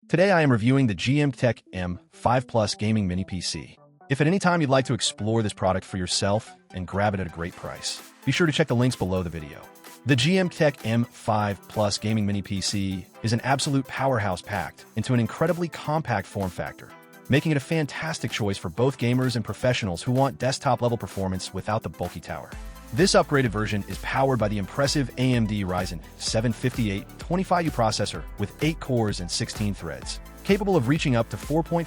Today I am reviewing the GMKtec M5 Plus Gaming Mini PC. If at any time you'd like to explore this product for yourself and grab it at a great price, be sure to check the links below the video. The GMKtec M5 Plus Gaming Mini PC is an absolute powerhouse packed into an incredibly compact form factor, making it a fantastic choice for both gamers and professionals who want desktop-level performance without the bulky tower. This upgraded version is powered by the impressive AMD Ryzen 7 5825U processor with 8 cores and 16 threads, capable of reaching up to 4.50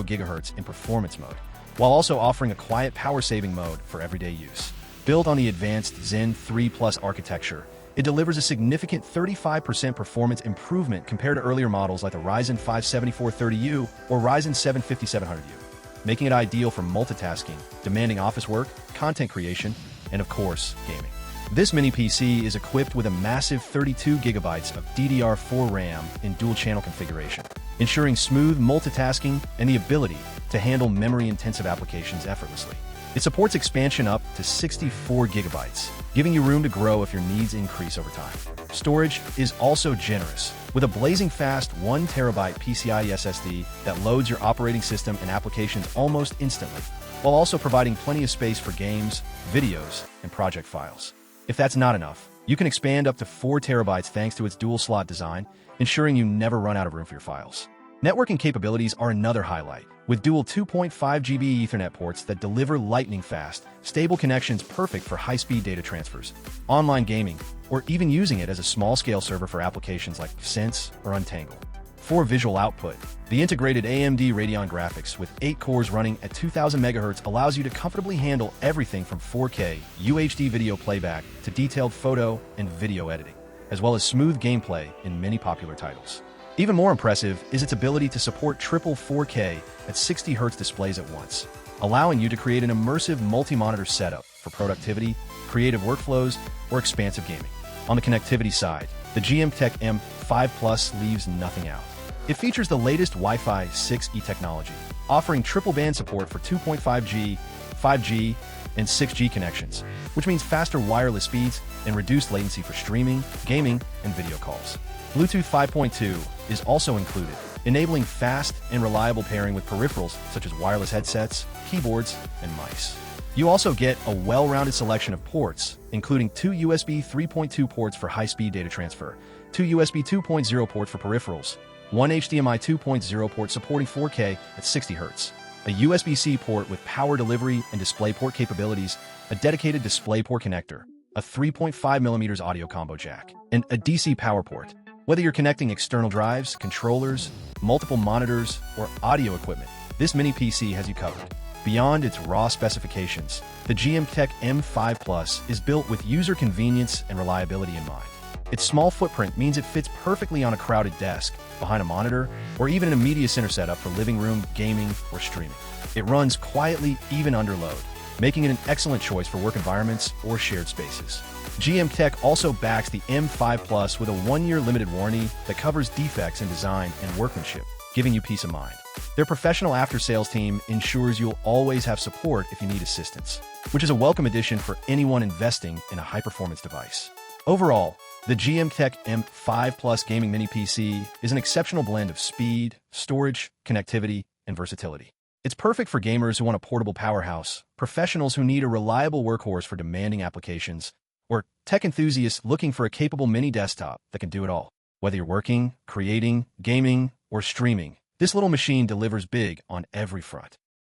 GHz in performance mode, while also offering a quiet power-saving mode for everyday use. Built on the advanced Zen 3 Plus architecture, it delivers a significant 35% performance improvement compared to earlier models like the Ryzen 5 7430U or Ryzen 7 5700U, making it ideal for multitasking, demanding office work, content creation, and of course, gaming. This mini PC is equipped with a massive 32GB of DDR4 RAM in dual-channel configuration, ensuring smooth multitasking and the ability to handle memory-intensive applications effortlessly. It supports expansion up to 64GB, giving you room to grow if your needs increase over time. Storage is also generous, with a blazing fast 1TB PCIe SSD that loads your operating system and applications almost instantly, while also providing plenty of space for games, videos, and project files. If that's not enough, you can expand up to 4 TB thanks to its dual-slot design, ensuring you never run out of room for your files. Networking capabilities are another highlight, with dual 2.5GB Ethernet ports that deliver lightning-fast, stable connections perfect for high-speed data transfers, online gaming, or even using it as a small-scale server for applications like Sense or Untangle. For visual output, the integrated AMD Radeon Graphics with 8 cores running at 2000 MHz allows you to comfortably handle everything from 4K UHD video playback to detailed photo and video editing, as well as smooth gameplay in many popular titles. Even more impressive is its ability to support triple 4K at 60Hz displays at once, allowing you to create an immersive multi-monitor setup for productivity, creative workflows, or expansive gaming. On the connectivity side, the GMKtec M5 Plus leaves nothing out. It features the latest Wi-Fi 6E technology, offering triple band support for 2.5G, 5G, and 6G connections, which means faster wireless speeds and reduced latency for streaming, gaming, and video calls. Bluetooth 5.2 is also included, enabling fast and reliable pairing with peripherals such as wireless headsets, keyboards, and mice. You also get a well-rounded selection of ports, including 2 USB 3.2 ports for high-speed data transfer, 2 USB 2.0 ports for peripherals, 1 HDMI 2.0 port supporting 4K at 60Hz, a USB-C port with power delivery and DisplayPort capabilities, a dedicated DisplayPort connector, a 3.5mm audio combo jack, and a DC power port. Whether you're connecting external drives, controllers, multiple monitors, or audio equipment, this mini PC has you covered. Beyond its raw specifications, the GMKtec M5 Plus is built with user convenience and reliability in mind. Its small footprint means it fits perfectly on a crowded desk, behind a monitor, or even in a media center setup for living room, gaming, or streaming. It runs quietly even under load, making it an excellent choice for work environments or shared spaces. GMKtec also backs the M5 Plus with a 1-year limited warranty that covers defects in design and workmanship, giving you peace of mind. Their professional after-sales team ensures you'll always have support if you need assistance, which is a welcome addition for anyone investing in a high-performance device. Overall, the GMKtec M5 Plus Gaming Mini PC is an exceptional blend of speed, storage, connectivity, and versatility. It's perfect for gamers who want a portable powerhouse, professionals who need a reliable workhorse for demanding applications, or tech enthusiasts looking for a capable mini desktop that can do it all. Whether you're working, creating, gaming, or streaming, this little machine delivers big on every front.